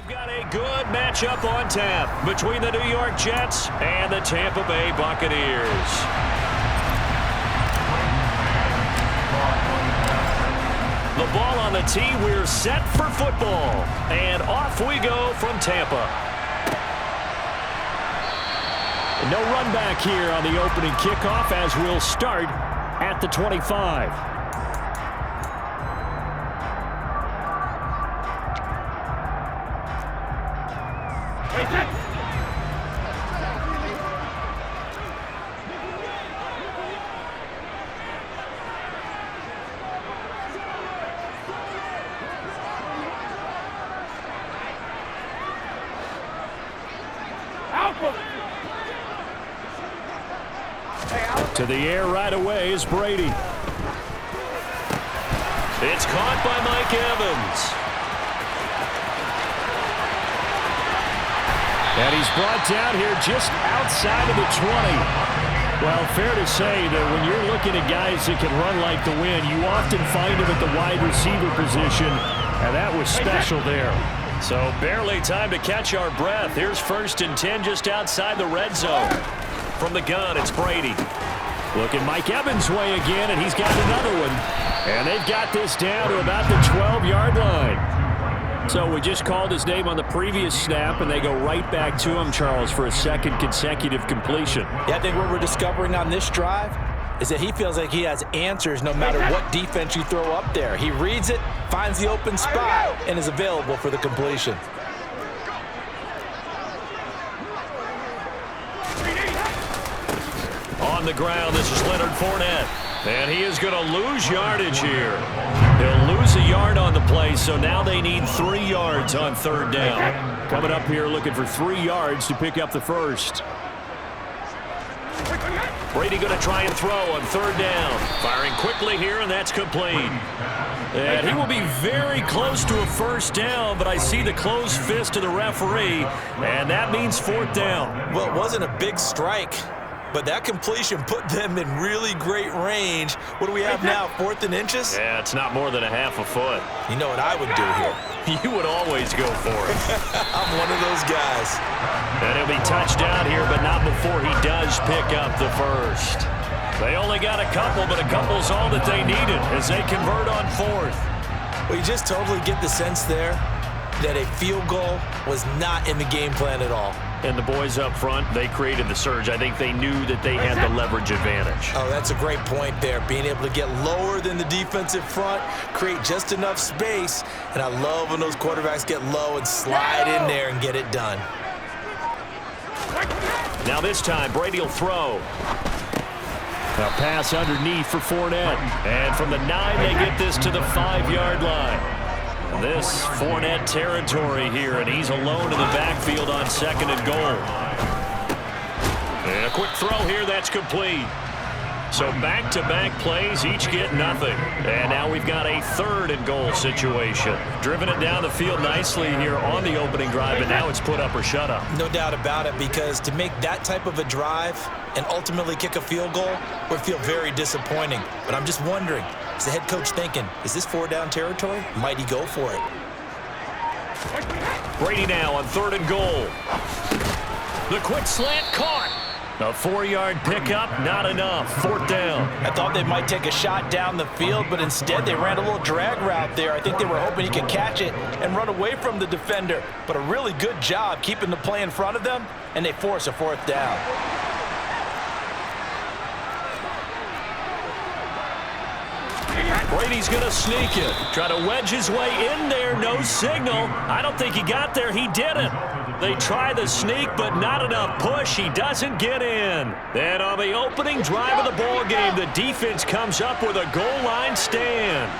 We've got a good matchup on tap between the New York Jets and the Tampa Bay Buccaneers. The ball on the tee. We're set for football. And off we go from Tampa. No run back here on the opening kickoff as we'll start at the 25. To the air right away is Brady. It's caught by Mike Evans. And he's brought down here just outside of the 20. Well, fair to say that when you're looking at guys that can run like the wind, you often find them at the wide receiver position, and that was special there. So barely time to catch our breath. Here's 1st and 10 just outside the red zone. From the gun, it's Brady. Looking Mike Evans' way again, and he's got another one. And they've got this down to about the 12-yard line. So we just called his name on the previous snap, and they go right back to him, Charles, for a second consecutive completion. Yeah, I think what we're discovering on this drive is that he feels like he has answers no matter what defense you throw up there. He reads it, finds the open spot, and is available for the completion. On the ground, this is Leonard Fournette. And he is going to lose yardage here. He'll lose a yard on the play, so now they need 3 yards on 3rd down. Coming up here looking for 3 yards to pick up the first. Brady going to try and throw on 3rd down. Firing quickly here, and that's complete. And he will be very close to a first down, but I see the closed fist of the referee, and that means 4th down. Well, it wasn't a big strike, but that completion put them in really great range. What do we have now, 4th and inches? Yeah, it's not more than a half a foot. You know what I would do here? You would always go for it. I'm one of those guys. And he'll be touchdown here, but not before he does pick up the first. They only got a couple, but a couple's all that they needed as they convert on 4th. Well, you just totally get the sense there that a field goal was not in the game plan at all. And the boys up front, they created the surge. I think they knew that they had the leverage advantage. Oh, that's a great point there. Being able to get lower than the defensive front, create just enough space. And I love when those quarterbacks get low and slide in there and get it done. Now this time, Brady will throw. A pass underneath for Fournette. And from the 9, they get this to the 5-yard line. This Fournette territory here, and he's alone in the backfield on 2nd and goal. And a quick throw here, that's complete. So back-to-back plays, each get nothing. And now we've got a 3rd and goal situation. Driven it down the field nicely here on the opening drive, and now it's put up or shut up. No doubt about it, because to make that type of a drive and ultimately kick a field goal would feel very disappointing. But I'm just wondering, is the head coach thinking, is this 4-down territory? Might he go for it? Brady now on 3rd and goal. The quick slant caught. A 4-yard pickup, not enough. 4th down. I thought they might take a shot down the field, but instead they ran a little drag route there. I think they were hoping he could catch it and run away from the defender. But a really good job keeping the play in front of them, and they force a 4th down. Brady's going to sneak it. Try to wedge his way in there. No signal. I don't think he got there. He didn't. They try the sneak, but not enough push. He doesn't get in. Then on the opening drive of the ball game, the defense comes up with a goal line stand.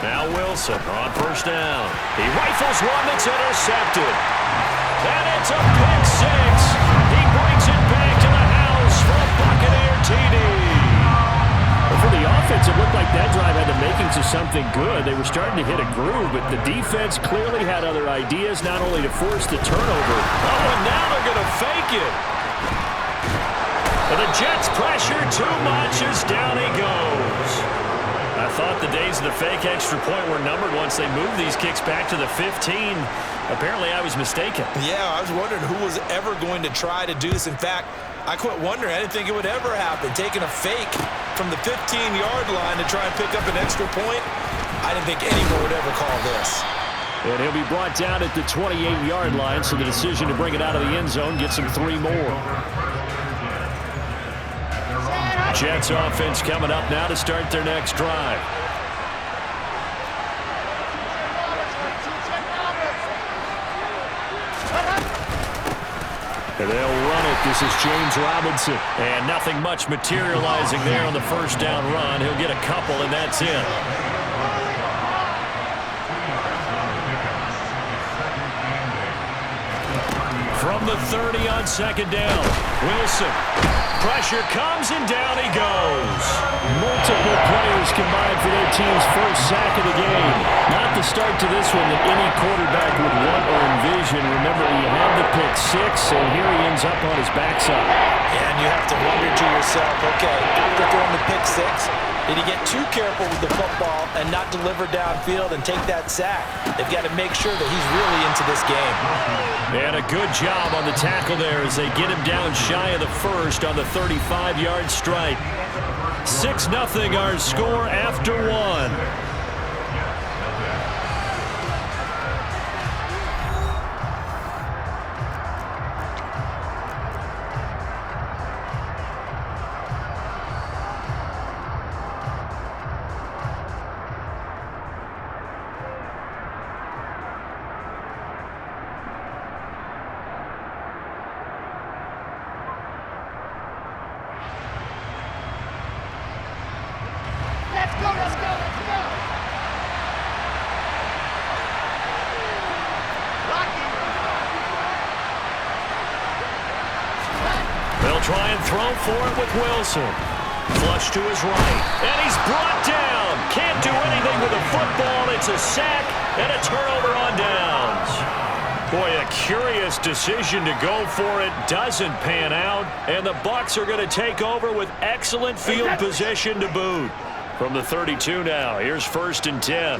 Now Wilson on 1st down. He rifles one that's intercepted. And it's a pick 6. He brings it back to the house for a Buccaneer TD. For the offense, it looked like that drive had the makings of something good. They were starting to hit a groove, but the defense clearly had other ideas, not only to force the turnover. Oh, and now they're going to fake it. But the Jets pressure too much as down he goes. A thought the days of the fake extra point were numbered once they moved these kicks back to the 15. Apparently, I was mistaken. Yeah, I was wondering who was ever going to try to do this. In fact, I quit wondering. I didn't think it would ever happen. Taking a fake from the 15-yard line to try and pick up an extra point, I didn't think anyone would ever call this. And he'll be brought down at the 28-yard line, so the decision to bring it out of the end zone gets him 3 more. Jets offense coming up now to start their next drive. And they'll run it. This is James Robinson. And nothing much materializing there on the first down run. He'll get a couple, and that's it. From the 30 on second down, Wilson. Pressure comes, and down he goes. Multiple players combined for their team's first sack of the game. Not the start to this one that any quarterback would want or envision. Remember, he had the pick 6, and here he ends up on his backside. And you have to wonder to yourself, okay, after throwing the pick 6, did he get too careful with the football and not deliver downfield and take that sack? They've got to make sure that he's really into this game. And a good job on the tackle there as they get him down shy of the first on the 35-yard strike. 6-0 our score after 1. Try and throw for it with Wilson. Flush to his right. And he's brought down. Can't do anything with the football. It's a sack and a turnover on downs. Boy, a curious decision to go for it. Doesn't pan out. And the Bucs are going to take over with excellent field position to boot. From the 32 now. Here's 1st and 10.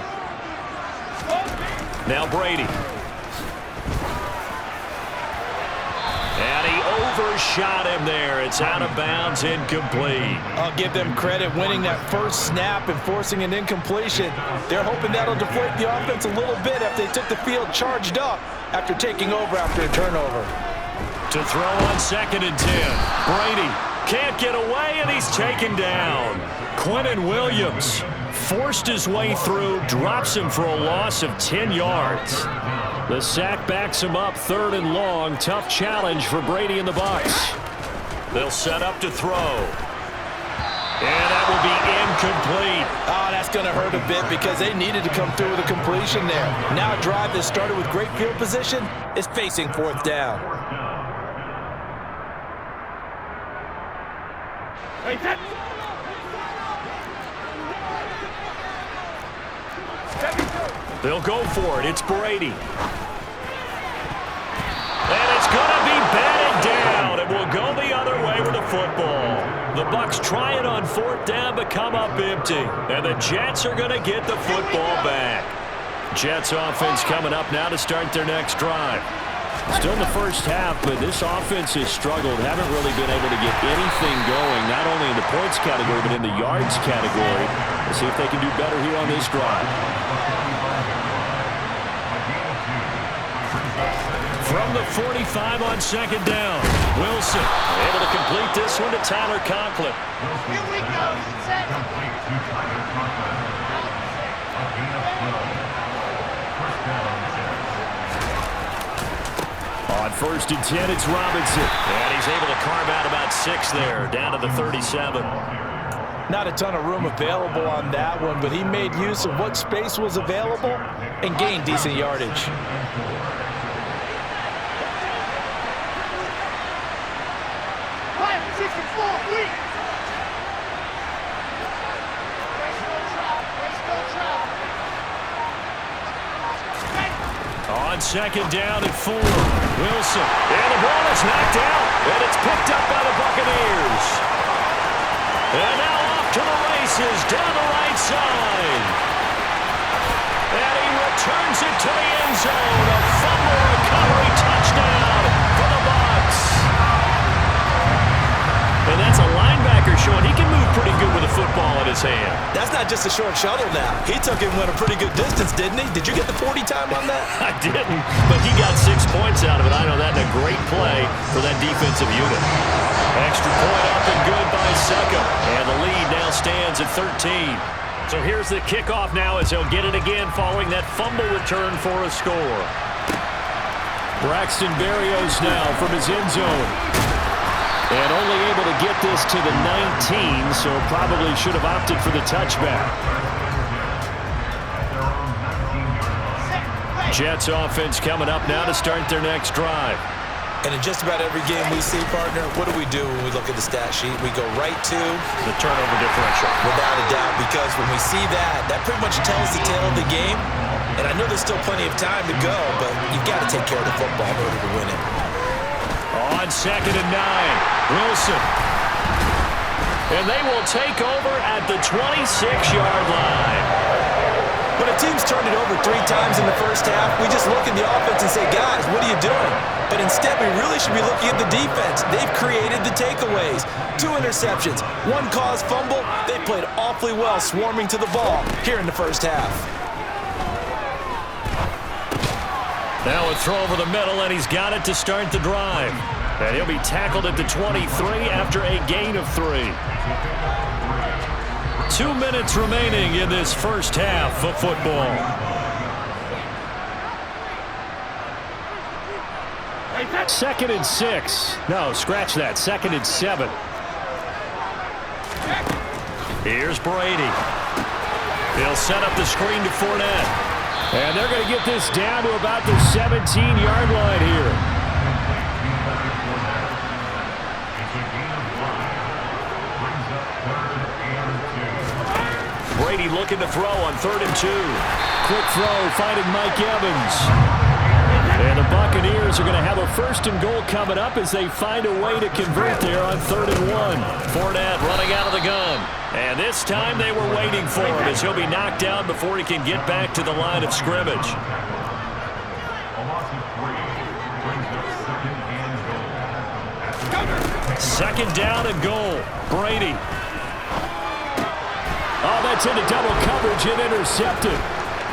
Now Brady. And he overshot him there. It's out of bounds, incomplete. I'll give them credit winning that first snap and forcing an incompletion. They're hoping that'll deflate the offense a little bit if they took the field charged up after taking over after a turnover. To throw on 2nd and 10. Brady can't get away, and he's taken down. Quentin Williams forced his way through, drops him for a loss of 10 yards. The sack backs him up 3rd and long. Tough challenge for Brady and the Bucs. They'll set up to throw. And that will be incomplete. Oh, that's going to hurt a bit because they needed to come through with a completion there. Now a drive that started with great field position is facing 4th down. They'll go for it. It's Brady. And it's going to be batted down. It will go the other way with the football. The Bucs try it on 4th down, but come up empty. And the Jets are going to get the football back. Jets offense coming up now to start their next drive. Still in the first half, but this offense has struggled. Haven't really been able to get anything going, not only in the points category, but in the yards category. We'll see if they can do better here on this drive. From the 45 on 2nd down, Wilson able to complete this one to Tyler Conklin. Here we go. Set. On 1st and 10, it's Robinson. And he's able to carve out about 6 there, down to the 37. Not a ton of room available on that one, but he made use of what space was available and gained decent yardage. On 2nd down and 4, Wilson. And the ball is knocked out, and it's picked up by the Buccaneers. And now off to the races down the right side. And he returns it to the end zone. A fumble recovery touchdown for the Bucs. And that's a linebacker showing he can move pretty good with a football in his hand. That's not just a short shuttle now. He took it and went a pretty good distance, didn't he? Did you get the 40 time on that? I didn't, but he got 6 points out of it. I know that in a great play for that defensive unit. Extra point up and good by Secca. And the lead now stands at 13. So here's the kickoff now as he'll get it again following that fumble return for a score. Braxton Berrios now from his end zone. And only able to get this to the 19, so probably should have opted for the touchback. Jets offense coming up now to start their next drive. And in just about every game we see, partner, what do we do when we look at the stat sheet? We go right to the turnover differential. Without a doubt, because when we see that, that pretty much tells the tale of the game. And I know there's still plenty of time to go, but you've got to take care of the football in order to win it. On 2nd and 9, Wilson. And they will take over at the 26-yard line. When a team's turned it over 3 times in the first half, we just look at the offense and say, guys, what are you doing? But instead, we really should be looking at the defense. They've created the takeaways. 2 interceptions, 1 caused fumble. They played awfully well swarming to the ball here in the first half. Now a throw over the middle, and he's got it to start the drive. And he'll be tackled at the 23 after a gain of 3. 2 minutes remaining in this first half of football. Second and 6. No, scratch that. 2nd and 7. Here's Brady. He'll set up the screen to Fournette. And they're going to get this down to about the 17-yard line here. Brady looking to throw on 3rd and 2. Quick throw, finding Mike Evans. And the Buccaneers are going to have a 1st and goal coming up as they find a way to convert there on 3rd and 1. Fournette running out of the gun. And this time they were waiting for him as he'll be knocked down before he can get back to the line of scrimmage. Second down and goal. Brady. Oh, that's into double coverage and intercepted.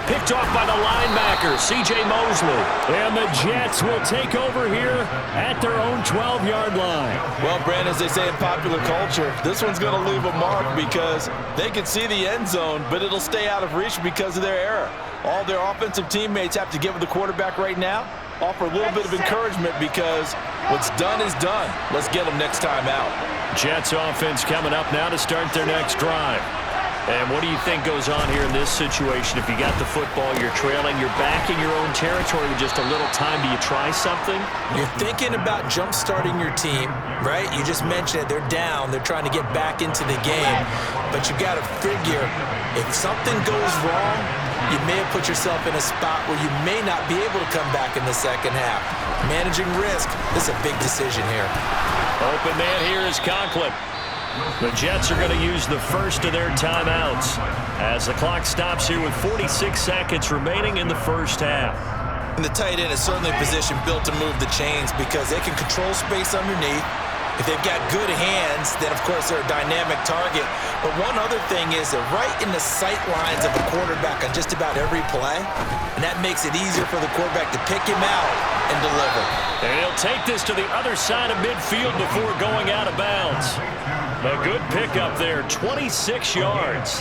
Picked off by the linebacker, C.J. Mosley. And the Jets will take over here at their own 12-yard line. Well, Brandon, as they say in popular culture, this one's going to leave a mark because they can see the end zone, but it'll stay out of reach because of their error. All their offensive teammates have to give the quarterback right now, offer a little bit of encouragement because what's done is done. Let's get them next time out. Jets offense coming up now to start their next drive. And what do you think goes on here in this situation? If you got the football, you're trailing, you're back in your own territory with just a little time. Do you try something? You're thinking about jump-starting your team, right? You just mentioned it. They're down. They're trying to get back into the game. But you've got to figure, if something goes wrong, you may have put yourself in a spot where you may not be able to come back in the second half. Managing risk, this is a big decision here. Open man here is Conklin. The Jets are going to use the first of their timeouts as the clock stops here with 46 seconds remaining in the first half. And the tight end is certainly a position built to move the chains because they can control space underneath. If they've got good hands, then of course they're a dynamic target. But one other thing is they're right in the sight lines of a quarterback on just about every play. And that makes it easier for the quarterback to pick him out and deliver. And he'll take this to the other side of midfield before going out of bounds. A good pickup there, 26 yards.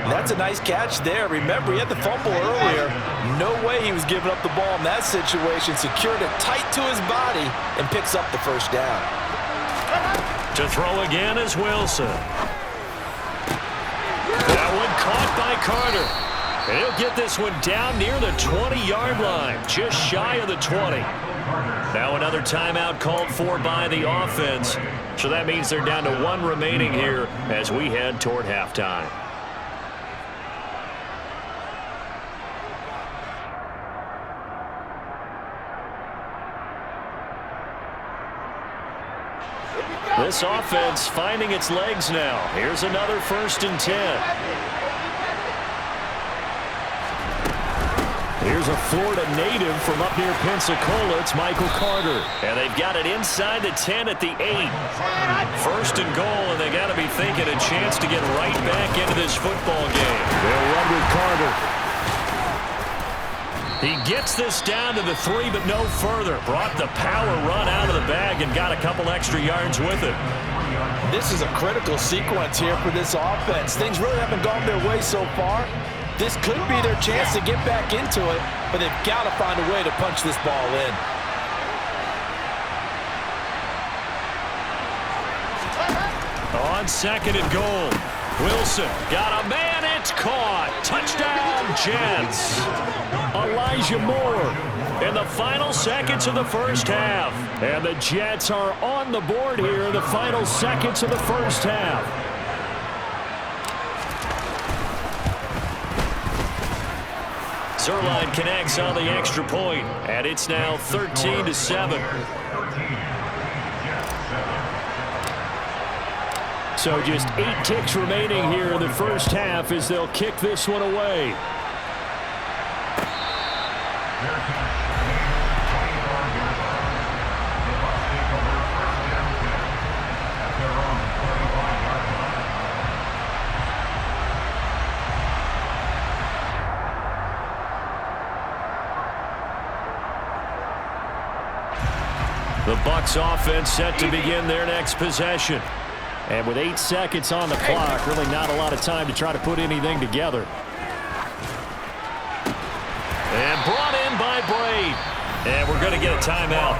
That's a nice catch there. Remember, he had the fumble earlier. No way he was giving up the ball in that situation. Secured it tight to his body and picks up the first down. To throw again is Wilson. That one caught by Carter. And he'll get this one down near the 20-yard line, just shy of the 20. Now another timeout called for by the offense. So that means they're down to 1 remaining here as we head toward halftime. Here we go! This offense finding its legs now. Here's another 1st and 10. Here's a Florida native from up near Pensacola. It's Michael Carter. And they've got it inside the 10 at the 8. 1st and goal, and they got to be thinking a chance to get right back into this football game. They'll run with Carter. He gets this down to the 3, but no further. Brought the power run out of the bag and got a couple extra yards with it. This is a critical sequence here for this offense. Things really haven't gone their way so far. This could be their chance to get back into it, but they've got to find a way to punch this ball in. On 2nd and goal, Wilson got a man. It's caught. Touchdown, Jets. Elijah Moore in the final seconds of the first half. And the Jets are on the board here in the final seconds of the first half. Zerline connects on the extra point, and it's now 13-7. So just 8 ticks remaining here in the first half as they'll kick this one away. The Bucs offense set to begin their next possession. And with 8 seconds on the clock, really not a lot of time to try to put anything together. And brought in by Braid. And we're going to get a timeout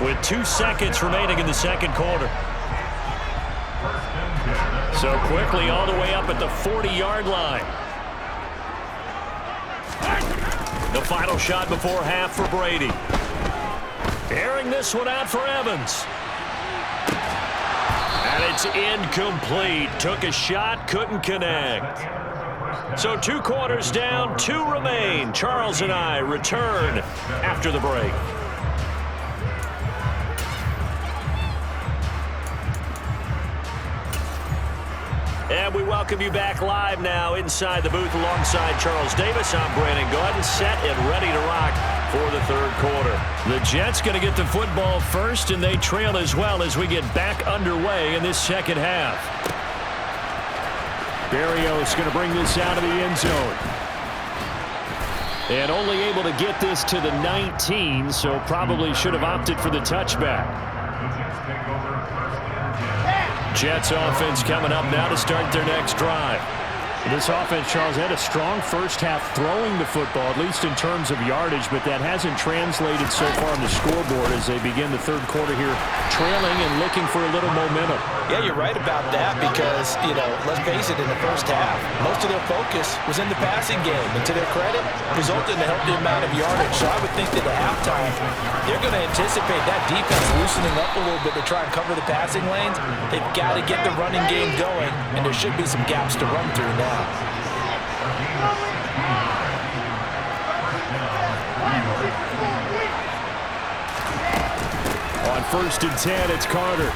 with 2 seconds remaining in the second quarter. So quickly all the way up at the 40-yard line. The final shot before half for Brady. Airing this one out for Evans. And it's incomplete. Took a shot, couldn't connect. So 2 quarters down, 2 remain. Charles and I return after the break. And we welcome you back live now inside the booth alongside Charles Davis. I'm Brandon Gaudin, set and ready to rock for the third quarter. The Jets going to get the football first, and they trail as well as we get back underway in this second half. Berrios going to bring this out of the end zone. And only able to get this to the 19, so probably should have opted for the touchback. Jets offense coming up now to start their next drive. This offense, Charles, had a strong first half throwing the football, at least in terms of yardage, but that hasn't translated so far on the scoreboard as they begin the third quarter here, trailing and looking for a little momentum. Yeah, you're right about that because, let's face it, in the first half, most of their focus was in the passing game. And to their credit, resulted in a healthy amount of yardage. So I would think that at halftime, they're going to anticipate that defense loosening up a little bit to try and cover the passing lanes. They've got to get the running game going, and there should be some gaps to run through now. On 1st and 10, it's Carter.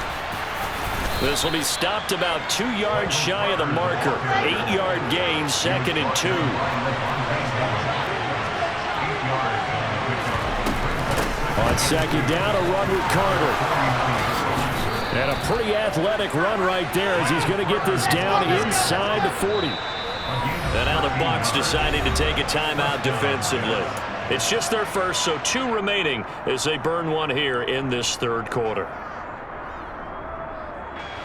This will be stopped about 2 yards shy of the marker. 8-yard gain, 2nd and 2. On 2nd down, a run with Carter. And a pretty athletic run right there as he's going to get this down inside the 40. And now the Bucs deciding to take a timeout defensively. It's just their first, so 2 remaining as they burn one here in this third quarter.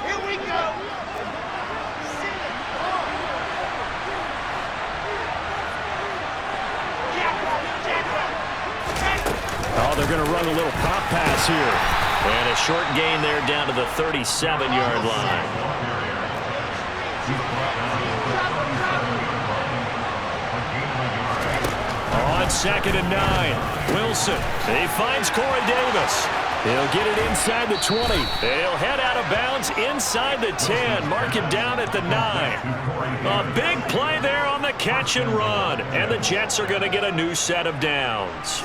Here we go. Oh, they're going to run a little pop pass here. And a short gain there down to the 37-yard line. On 2nd and 9, Wilson. He finds Corey Davis. He'll get it inside the 20. He'll head out of bounds inside the 10. Mark it down at the 9. A big play there on the catch and run. And the Jets are going to get a new set of downs.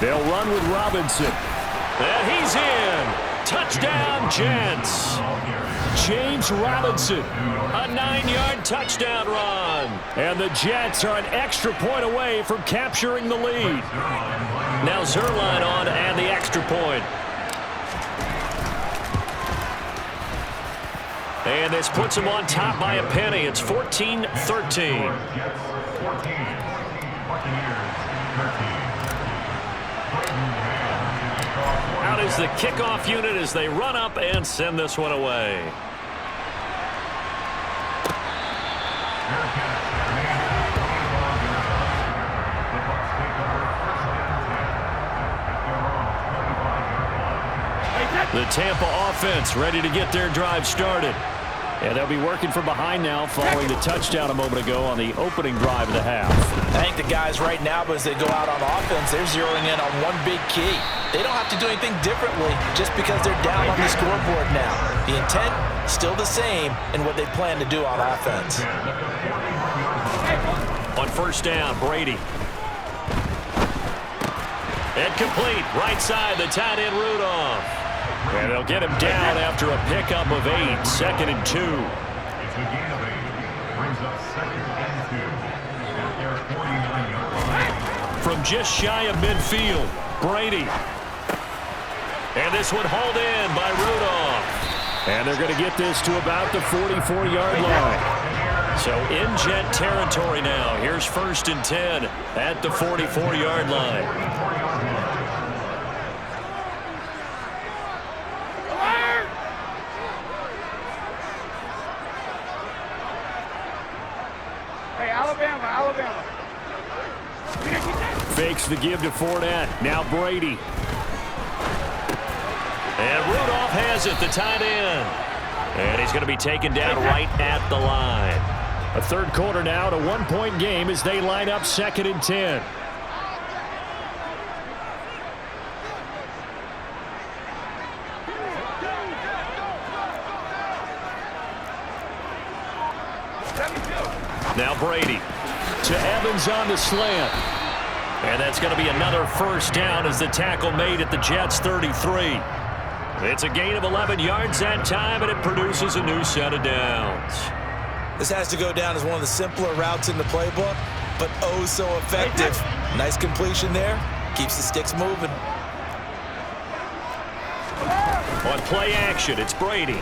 They'll run with Robinson. And he's in. Touchdown, Jets. James Robinson, a 9-yard touchdown run. And the Jets are an extra point away from capturing the lead. Now Zerline on and the extra point. And this puts them on top by a penny. It's 14-13. Out is the kickoff unit as they run up and send this one away. The Tampa offense ready to get their drive started. And they'll be working from behind now following the touchdown a moment ago on the opening drive of the half. I think the guys right now, as they go out on offense, they're zeroing in on one big key. They don't have to do anything differently just because they're down on the scoreboard now. The intent, still the same in what they plan to do on offense. On first down, Brady. Incomplete, right side, the tight end Rudolph. And they'll get him down after a pickup of 8, 2nd and 2. From just shy of midfield, Brady. And this one hauled in by Rudolph. And they're going to get this to about the 44-yard line. So in Jet territory now. Here's 1st and 10 at the 44-yard line. Alabama. Fakes the give to Fournette. Now Brady. And Rudolph has it, the tight end. And he's going to be taken down right at the line. A third quarter now, a one-point game as they line up 2nd and 10. Now Brady to Evans on the slant. And that's going to be another first down as the tackle made at the Jets' 33. It's a gain of 11 yards that time, and it produces a new set of downs. This has to go down as one of the simpler routes in the playbook, but oh so effective. Nice completion there. Keeps the sticks moving. On play action, it's Brady.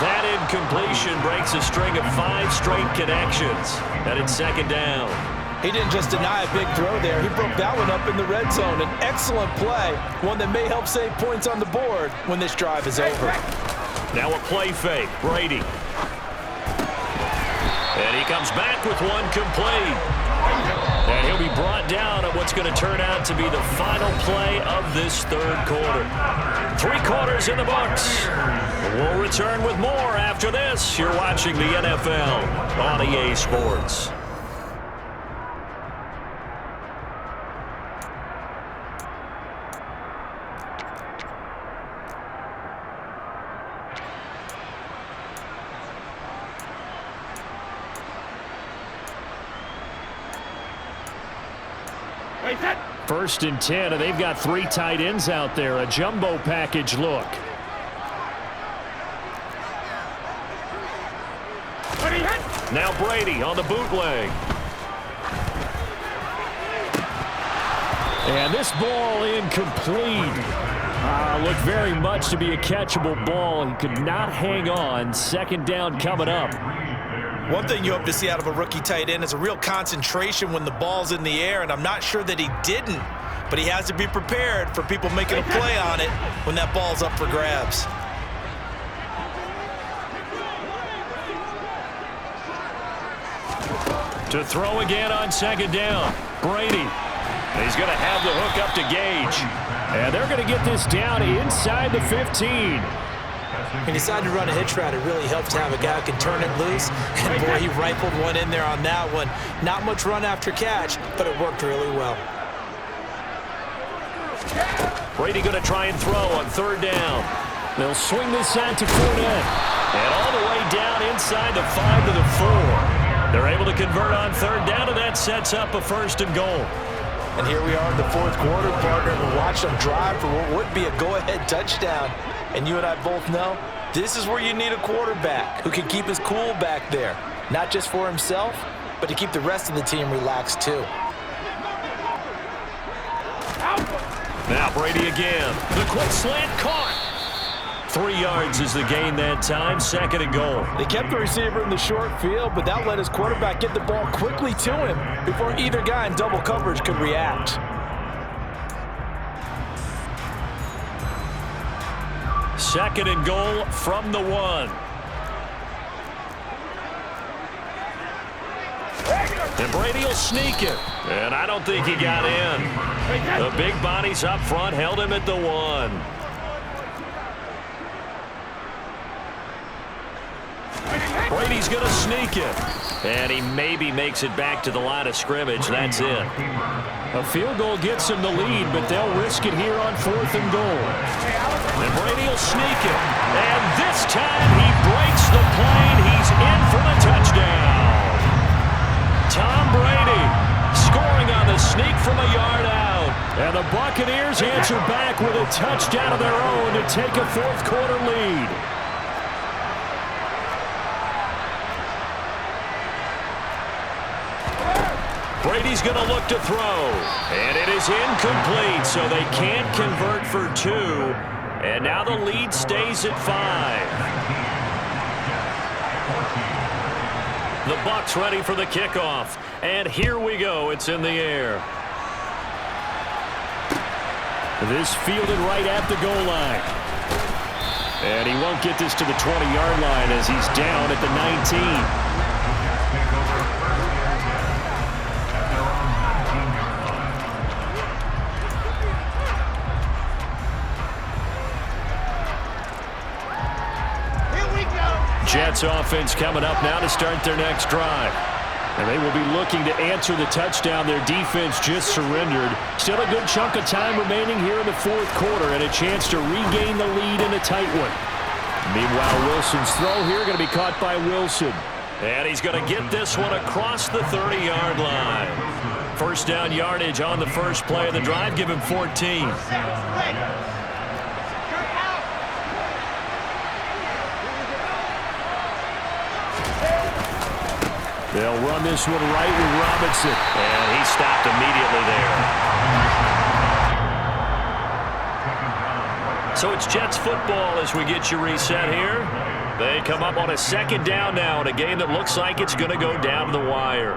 That incompletion breaks a string of 5 straight connections. And it's 2nd down. He didn't just deny a big throw there. He broke that one up in the red zone. An excellent play, one that may help save points on the board when this drive is over. Now a play fake, Brady. And he comes back with one complete. And he'll be brought down at what's going to turn out to be the final play of this third quarter. 3 quarters in the books. We'll return with more after this. You're watching the NFL on EA Sports. First and 10, and they've got 3 tight ends out there. A jumbo package look. Now Brady on the bootleg. And this ball incomplete. Looked very much to be a catchable ball. He could not hang on. 2nd down coming up. One thing you hope to see out of a rookie tight end is a real concentration when the ball's in the air, and I'm not sure that he didn't, but he has to be prepared for people making a play on it when that ball's up for grabs. To throw again on 2nd down. Brady. He's going to have the hook up to Gage. And they're going to get this down inside the 15. He decided to run a hitch route. It really helps to have a guy who can turn it loose. And boy, he rifled one in there on that one. Not much run after catch, but it worked really well. Brady going to try and throw on 3rd down. They'll swing this out to Fournette. And all the way down inside the 5 to the 4. They're able to convert on third down, and that sets up a 1st and goal. And here we are in the 4th quarter, partner. We're watching them drive for what would be a go-ahead touchdown. And you and I both know this is where you need a quarterback who can keep his cool back there. Not just for himself, but to keep the rest of the team relaxed too. Now Brady again. The quick slant caught. 3 yards is the gain that time. 2nd and goal. They kept the receiver in the short field, but that let his quarterback get the ball quickly to him before either guy in double coverage could react. Second and goal from the 1. And Brady will sneak it. And I don't think he got in. The big bodies up front held him at the 1. Brady's going to sneak it. And he maybe makes it back to the line of scrimmage. That's it. A field goal gets him the lead, but they'll risk it here on 4th and goal. And Brady will sneak it. And this time he breaks the plane. He's in for the touchdown. Tom Brady scoring on the sneak from a yard out. And the Buccaneers answer back with a touchdown of their own to take a 4th quarter lead. Brady's going to look to throw. And it is incomplete, so they can't convert for 2. And now the lead stays at 5. The Bucs ready for the kickoff. And here we go. It's in the air. This fielded right at the goal line. And he won't get this to the 20-yard line as he's down at the 19. Jets offense coming up now to start their next drive. And they will be looking to answer the touchdown their defense just surrendered. Still a good chunk of time remaining here in the 4th quarter and a chance to regain the lead in a tight one. Meanwhile, Wilson's throw here going to be caught by Wilson. And he's going to get this one across the 30-yard line. First down yardage on the first play of the drive. Give him 14. They'll run this one right with Robinson. And he stopped immediately there. So it's Jets football as we get you reset here. They come up on a 2nd down now in a game that looks like it's going to go down to the wire.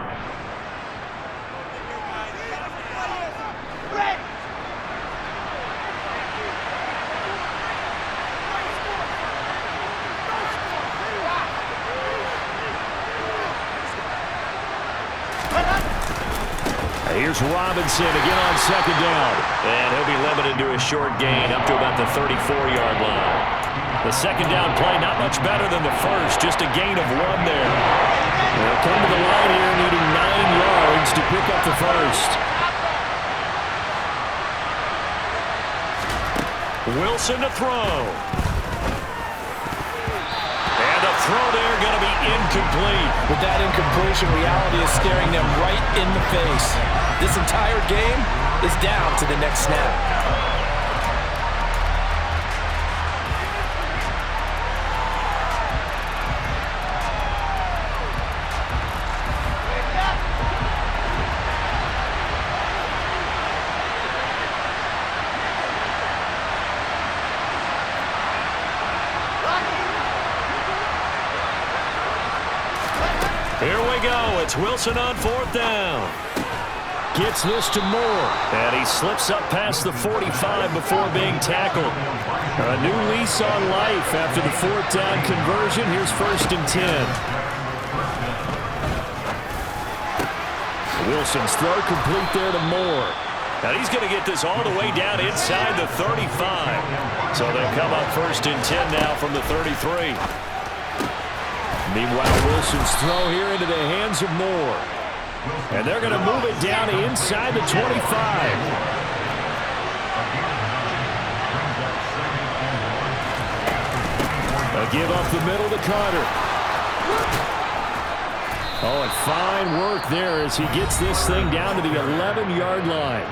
Here's Robinson again on 2nd down. And he'll be limited to a short gain up to about the 34-yard line. The 2nd down play not much better than the first, just a gain of 1 there. They'll come to the line here needing 9 yards to pick up the first. Wilson to throw. And the throw there going to be incomplete. With that incompletion, reality is staring them right in the face. This entire game is down to the next snap. Here we go. It's Wilson on 4th down. Gets this to Moore. And he slips up past the 45 before being tackled. A new lease on life after the 4th down conversion. Here's 1st and 10. Wilson's throw complete there to Moore. And he's going to get this all the way down inside the 35. So they'll come up 1st and 10 now from the 33. Meanwhile, Wilson's throw here into the hands of Moore. And they're going to move it down inside the 25. A give up the middle to Carter. Oh, and fine work there as he gets this thing down to the 11-yard line.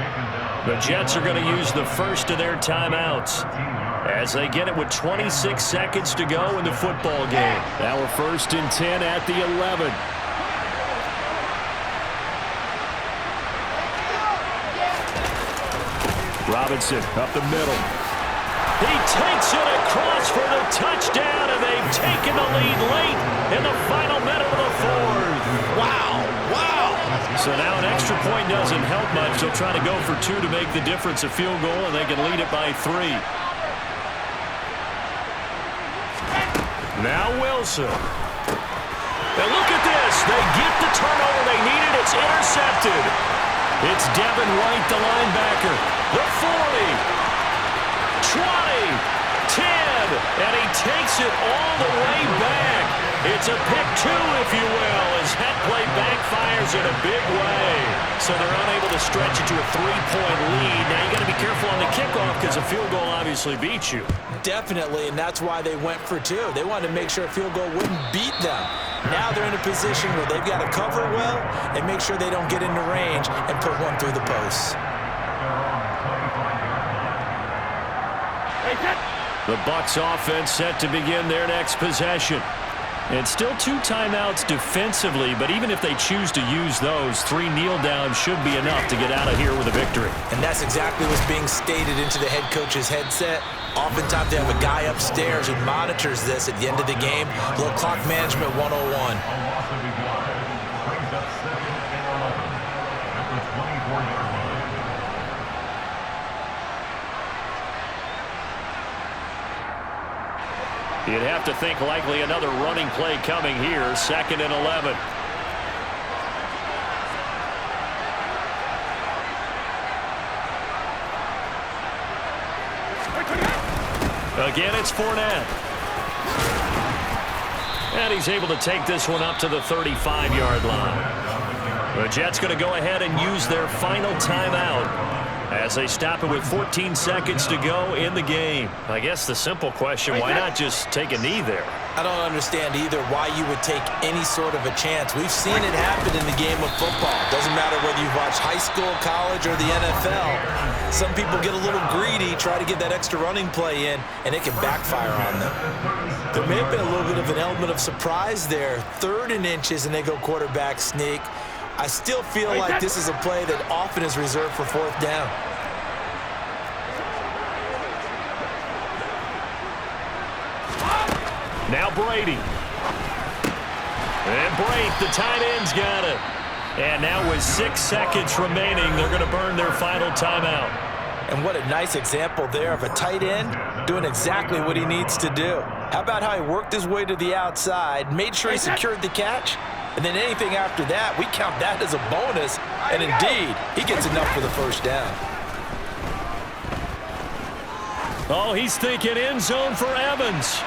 The Jets are going to use the first of their timeouts as they get it with 26 seconds to go in the football game. Now we're 1st and 10 at the 11. Robinson up the middle. He takes it across for the touchdown, and they've taken the lead late in the final minute of the fourth. Wow, wow. So now an extra point doesn't help much. They'll try to go for 2 to make the difference a field goal, and they can lead it by 3. Now Wilson. And look at this. They get the turnover they needed. It's intercepted. It's Devin White, the linebacker. The 40. 20, 10, and he takes it all the way back. It's a pick 2, if you will, as that play backfires in a big way. So they're unable to stretch it to a 3-point lead. Now you got to be careful on the kickoff because a field goal obviously beats you. Definitely, and that's why they went for 2. They wanted to make sure a field goal wouldn't beat them. Now they're in a position where they've got to cover well and make sure they don't get into range and put one through the posts. The Bucs offense set to begin their next possession. And still 2 timeouts defensively, but even if they choose to use those, 3 kneel downs should be enough to get out of here with a victory. And that's exactly what's being stated into the head coach's headset. Oftentimes they have a guy upstairs who monitors this at the end of the game. A little clock management 101. You'd have to think likely another running play coming here, 2nd and 11. Again, it's Fournette. And he's able to take this one up to the 35-yard line. The Jets going to go ahead and use their final timeout as they stop it with 14 seconds to go in the game. I guess the simple question, why not just take a knee there? I don't understand either why you would take any sort of a chance. We've seen it happen in the game of football. Doesn't matter whether you've watched high school, college, or the NFL. Some people get a little greedy, try to get that extra running play in, and it can backfire on them. There may have been a little bit of an element of surprise there. 3rd and inches, and they go quarterback sneak. I still feel like this is a play that often is reserved for 4th down. Now Brady. And Brady, the tight end's got it. And now with 6 seconds remaining, they're going to burn their final timeout. And what a nice example there of a tight end doing exactly what he needs to do. How about how he worked his way to the outside, made sure he secured the catch, and then anything after that, we count that as a bonus. And indeed, he gets enough for the 1st down. Oh, he's thinking end zone for Evans.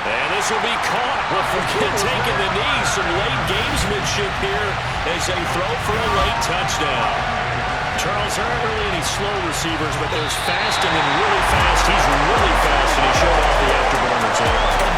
And this will be caught. Well, forget taking the knee. Some late gamesmanship here as they throw for a late touchdown. Charles, there aren't really any slow receivers, but there's fast and then really fast. He's really fast, and he showed off the afterburners there. And